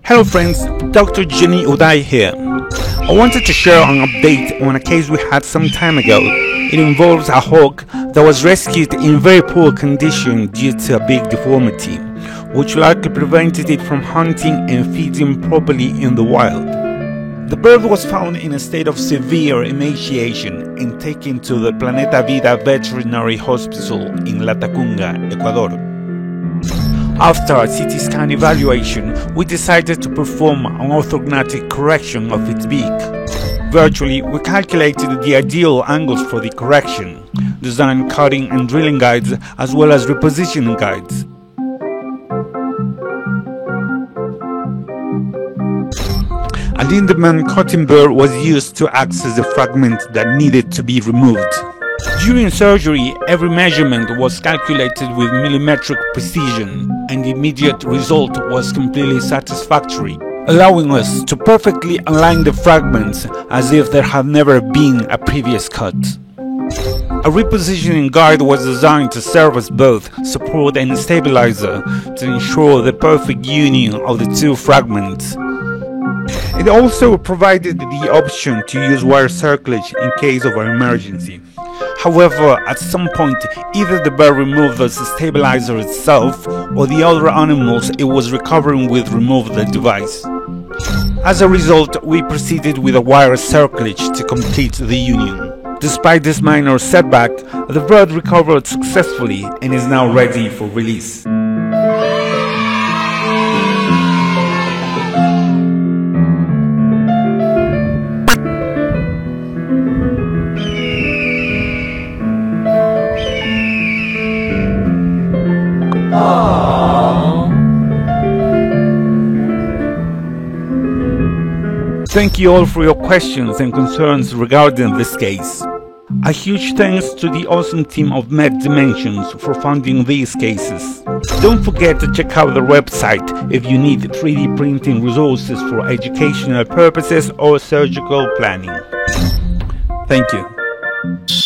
Hello friends, Dr. Jenny Uday here. I wanted to share an update on a case we had some time ago. It involves a hawk that was rescued in very poor condition due to a big deformity, which likely prevented it from hunting and feeding properly in the wild. The bird was found in a state of severe emaciation and taken to the Planeta Vida Veterinary Hospital in Latacunga, Ecuador. After a CT scan evaluation, we decided to perform an orthodontic correction of its beak. Virtually, we calculated the ideal angles for the correction, designed cutting and drilling guides as well as repositioning guides. A Lindemann cutting burr was used to access the fragment that needed to be removed. During surgery, every measurement was calculated with millimetric precision, and the immediate result was completely satisfactory, allowing us to perfectly align the fragments as if there had never been a previous cut. A repositioning guide was designed to serve as both support and stabilizer to ensure the perfect union of the two fragments. It also provided the option to use wire circlage in case of an emergency. However, at some point, either the bird removed the stabilizer itself, or the other animals it was recovering with removed the device. As a result, we proceeded with a wire circlage to complete the union. Despite this minor setback, the bird recovered successfully and is now ready for release. Thank you all for your questions and concerns regarding this case. A huge thanks to the awesome team of Med Dimensions for funding these cases. Don't forget to check out their website if you need 3D printing resources for educational purposes or surgical planning. Thank you.